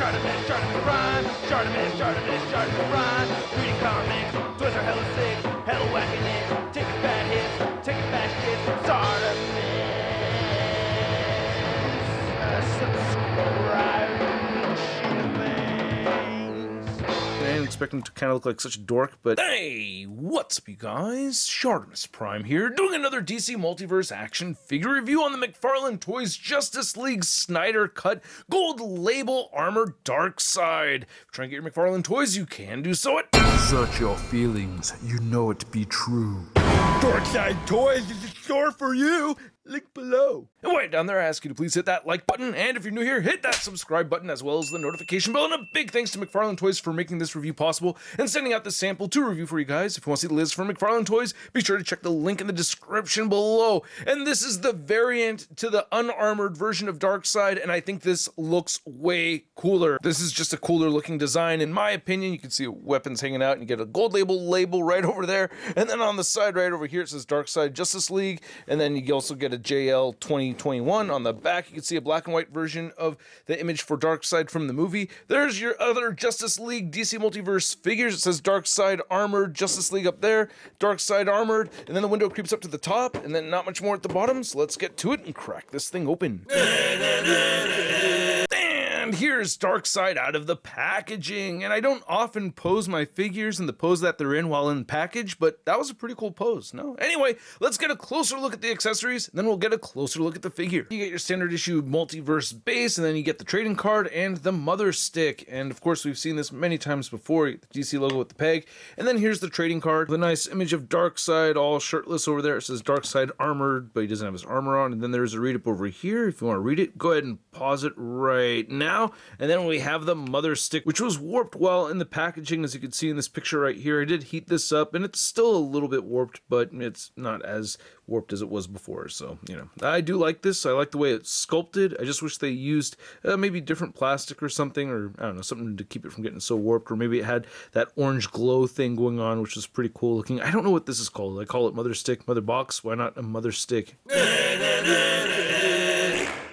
ShartimusPrime. Reading comics, toys are hella sick, hella whacking it, taking bad hits, taking bad shit. I didn't expect him to kind of look like such a dork, but hey, what's up you guys? ShartimusPrime here, doing another DC Multiverse action figure review on the McFarlane Toys Justice League Snyder Cut Gold Label Armored Darkseid. If you're trying to get your McFarlane toys, you can do so at Search your feelings, you know it be true. Darkseid Toys is a store for you. Link below. And while you're down there, I ask you to please hit that like button, and if you're new here, hit that subscribe button as well as the notification bell. And a big thanks to McFarlane Toys for making this review possible and sending out this sample to review for you guys. If you want to see the list for McFarlane Toys, be sure to check the link in the description below. And this is the variant to the unarmored version of Darkseid, and I think this looks way cooler. This is just a cooler looking design, in my opinion. You can see weapons hanging out, and you get a gold label right over there, and then on the side right over here it says Darkseid Justice League, and then you also get a JL 2021 on the back. You can see a black and white version of the image for Darkseid from the movie. There's your other Justice League DC Multiverse figures. It says Darkseid Armored Justice League up there, Darkseid Armored, and then the window creeps up to the top, and then not much more at the bottom, so let's get to it and crack this thing open. And here's Darkseid out of the packaging, and I don't often pose my figures in the pose that they're in while in package, but that was a pretty cool pose, no? Anyway, let's get a closer look at the accessories, and then we'll get a closer look at the figure. You get your standard issue Multiverse base, and then you get the trading card and the mother stick, and of course we've seen this many times before, the DC logo with the peg, and then here's the trading card, the nice image of Darkseid all shirtless over there. It says Darkseid Armored, but he doesn't have his armor on, and then there's a read up over here. If you want to read it, go ahead and pause it right now. And then we have the mother stick, which was warped while in the packaging, as you can see in this picture right here. I did heat this up, and it's still a little bit warped, but it's not as warped as it was before, so, you know. I do like this. I like the way it's sculpted. I just wish they used maybe different plastic or something, or, I don't know, something to keep it from getting so warped, or maybe it had that orange glow thing going on, which was pretty cool looking. I don't know what this is called. I call it mother stick, mother box. Why not a mother stick?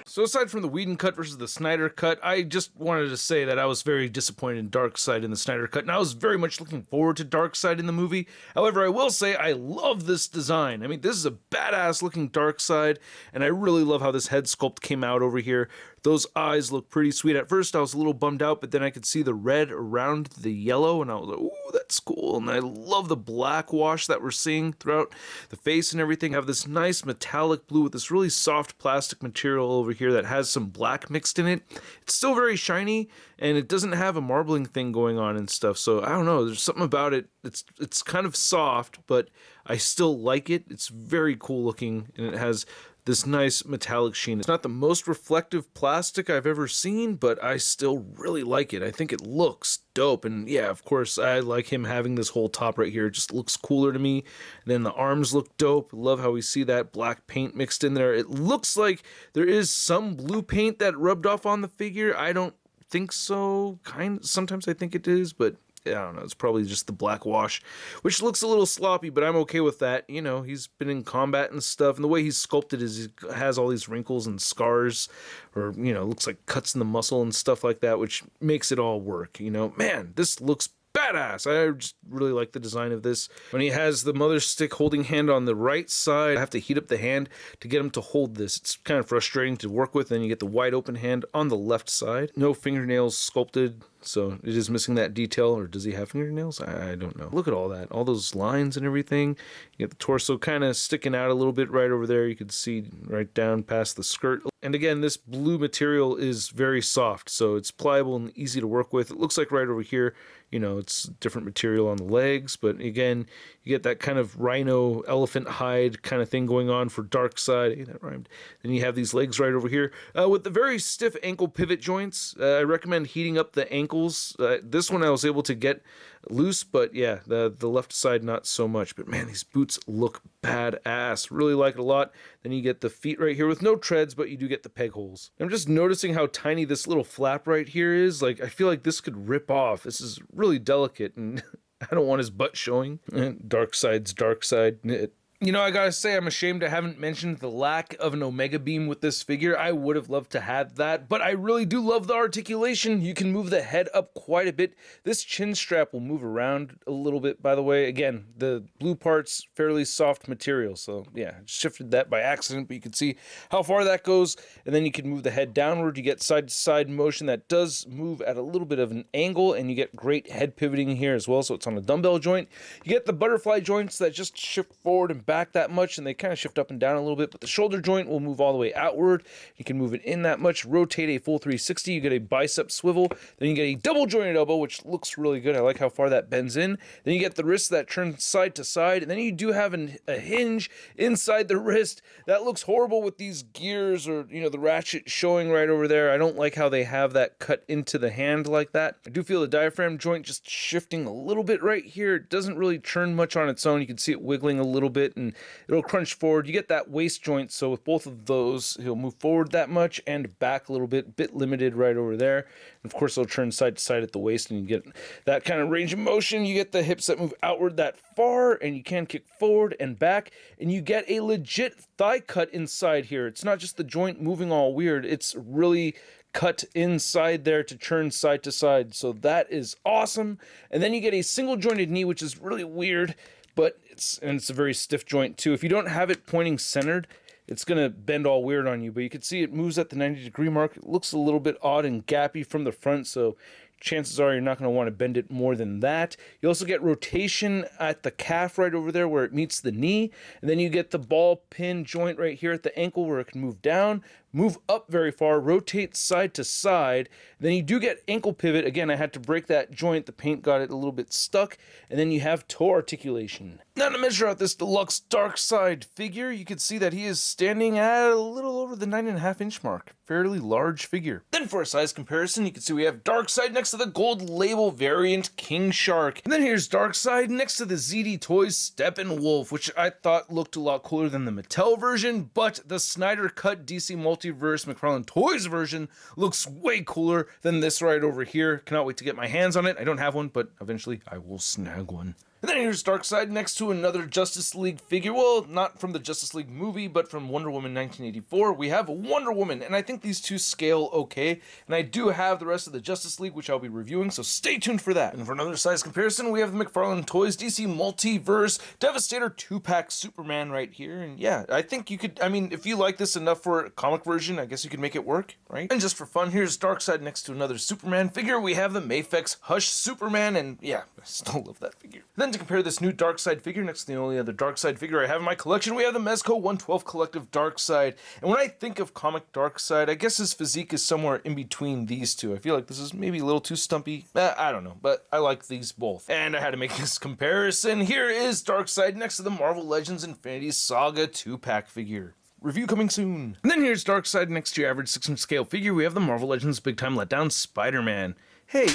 So aside from the Whedon cut versus the Snyder cut, I just wanted to say that I was very disappointed in Darkseid in the Snyder cut, and I was very much looking forward to Darkseid in the movie. However, I will say I love this design. I mean, this is a badass looking Darkseid, and I really love how this head sculpt came out over here. Those eyes look pretty sweet. At first, I was a little bummed out, but then I could see the red around the yellow, and I was like, ooh, that's cool. And I love the black wash that we're seeing throughout the face and everything. I have this nice metallic blue with this really soft plastic material over here that has some black mixed in it. It's still very shiny, and it doesn't have a marbling thing going on and stuff, so I don't know, there's something about it. It's kind of soft, but I still like it. It's very cool looking, and it has this nice metallic sheen. It's not the most reflective plastic I've ever seen, but I still really like it. I think it looks dope, and yeah, of course, I like him having this whole top right here. It just looks cooler to me. And then the arms look dope. Love how we see that black paint mixed in there. It looks like there is some blue paint that rubbed off on the figure. I don't think so. Sometimes I think it is, but I don't know, it's probably just the black wash, which looks a little sloppy, but I'm okay with that. You know, he's been in combat and stuff, and the way he's sculpted is he has all these wrinkles and scars, or, you know, looks like cuts in the muscle and stuff like that, which makes it all work, you know. Man, this looks badass. I just really like the design of this. When he has the mother stick holding hand on the right side, I have to heat up the hand to get him to hold this. It's kind of frustrating to work with. Then you get the wide open hand on the left side. No fingernails sculpted, so it is missing that detail. Or does he have fingernails? I don't know. Look at all that, all those lines and everything. You get the torso kind of sticking out a little bit right over there. You can see right down past the skirt. And again, this blue material is very soft, so it's pliable and easy to work with. It looks like right over here, you know, it's different material on the legs, but again, you get that kind of rhino elephant hide kind of thing going on for Darkseid. Hey, that rhymed. Then you have these legs right over here with the very stiff ankle pivot joints. I recommend heating up the ankles. This one I was able to get loose, but yeah, the left side not so much. But man, these boots look badass. Really like it a lot. Then you get the feet right here with no treads, but you do get the peg holes. I'm just noticing how tiny this little flap right here is. Like, I feel like this could rip off. This is really delicate, and I don't want his butt showing. Darkseid's Darkseid. You know, I gotta say, I'm ashamed I haven't mentioned the lack of an Omega Beam with this figure. I would have loved to have that, but I really do love the articulation. You can move the head up quite a bit. This chin strap will move around a little bit, by the way. Again, the blue part's fairly soft material, so yeah, shifted that by accident, but you can see how far that goes, and then you can move the head downward. You get side-to-side motion that does move at a little bit of an angle, and you get great head pivoting here as well, so it's on a dumbbell joint. You get the butterfly joints that just shift forward and back that much, and they kind of shift up and down a little bit, but the shoulder joint will move all the way outward. You can move it in that much, rotate a full 360. You get a bicep swivel, then you get a double jointed elbow, which looks really good. I like how far that bends in. Then you get the wrist that turns side to side, and then you do have a hinge inside the wrist that looks horrible with these gears, or the ratchet showing right over there. I don't like how they have that cut into the hand like that. I do feel the diaphragm joint just shifting a little bit right here. It doesn't really turn much on its own. You can see it wiggling a little bit, and it'll crunch forward. You get that waist joint, so with both of those, he'll move forward that much and back a little bit limited right over there. And of course, it'll turn side to side at the waist, and you get that kind of range of motion. You get the hips that move outward that far, and you can kick forward and back, and you get a legit thigh cut inside here. It's not just the joint moving all weird. It's really cut inside there to turn side to side, so that is awesome. And then you get a single jointed knee, which is really weird, but it's a very stiff joint too. If you don't have it pointing centered, it's gonna bend all weird on you, but you can see it moves at the 90-degree mark. It looks a little bit odd and gappy from the front, so chances are you're not going to want to bend it more than that. You also get rotation at the calf right over there where it meets the knee, and then you get the ball pin joint right here at the ankle where it can move down, move up very far, rotate side to side. Then you do get ankle pivot. Again, I had to break that joint. The paint got it a little bit stuck. And then you have toe articulation. Now to measure out this deluxe Darkseid figure, you can see that he is standing at a little over the 9.5-inch mark. Fairly large figure. Then for a size comparison, you can see we have Darkseid next to the gold label variant King Shark. And then here's Darkseid next to the ZD Toys Steppenwolf, which I thought looked a lot cooler than the Mattel version, but the Snyder cut DC Multiverse McFarlane Toys version looks way cooler than this right over here. Cannot wait to get my hands on it. I don't have one, but eventually I will snag one. And then here's Darkseid next to another Justice League figure. Well, not from the Justice League movie, but from Wonder Woman 1984. We have Wonder Woman, and I think these two scale okay. And I do have the rest of the Justice League, which I'll be reviewing, so stay tuned for that. And for another size comparison, we have the McFarlane Toys DC Multiverse Devastator 2-pack Superman right here. And yeah, I think you could, if you like this enough for a comic version, I guess you could make it work, right? And just for fun, here's Darkseid next to another Superman figure. We have the Mafex Hush Superman, and yeah, I still love that figure. Then to compare this new Darkseid figure next to the only other Darkseid figure I have in my collection, we have the Mezco 112 Collective Darkseid. And when I think of comic Darkseid, I guess his physique is somewhere in between these two. I feel like this is maybe a little too stumpy. I don't know, but I like these both. And I had to make this comparison. Here is Darkseid next to the Marvel Legends Infinity Saga 2-pack figure. Review coming soon. And then here's Darkseid next to your average 6-inch scale figure. We have the Marvel Legends Big Time Letdown Spider-Man. Hey,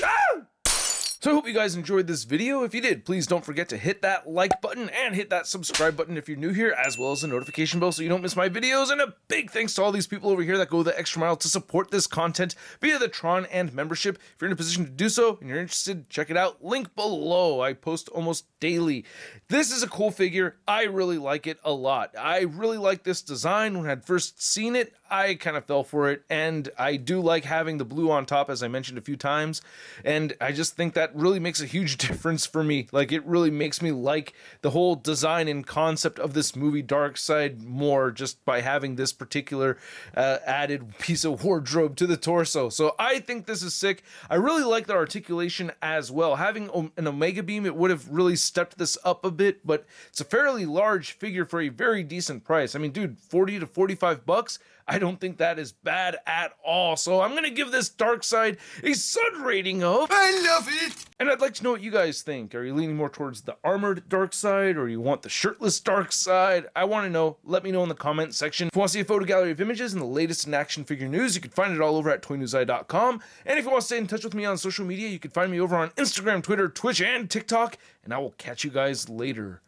So I hope you guys enjoyed this video. If you did, please don't forget to hit that like button and hit that subscribe button if you're new here, as well as the notification bell so you don't miss my videos. And a big thanks to all these people over here that go the extra mile to support this content via the Tron and membership. If you're in a position to do so and you're interested, check it out. Link below. I post almost daily. This is a cool figure. I really like it a lot. I really like this design. When I had first seen it, I kind of fell for it, and I do like having the blue on top, as I mentioned a few times, and I just think that really makes a huge difference for me. Like, it really makes me like the whole design and concept of this movie Darkseid more just by having this particular added piece of wardrobe to the torso. So I think this is sick. I really like the articulation as well. Having an Omega Beam, it would have really stepped this up a bit, but it's a fairly large figure for a very decent price. I mean, dude, 40 to 45 bucks. I don't think that is bad at all. So I'm going to give this Darkseid a Sun rating of I love it. And I'd like to know what you guys think. Are you leaning more towards the armored Darkseid, or you want the shirtless Darkseid? I want to know. Let me know in the comment section. If you want to see a photo gallery of images and the latest in action figure news, you can find it all over at toynewseye.com. And if you want to stay in touch with me on social media, you can find me over on Instagram, Twitter, Twitch, and TikTok. And I will catch you guys later.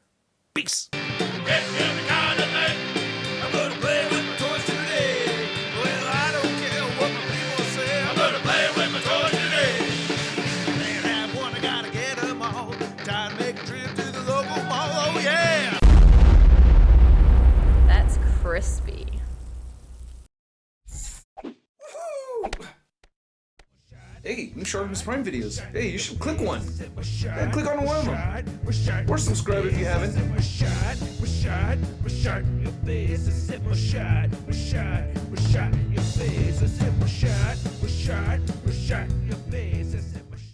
Peace. Time to make a trip to the local mall. Oh yeah! Hey, new ShartimusPrime videos. Hey, you should click one. Yeah, click on one of them. Or subscribe if you haven't. Your face is my shot, your face.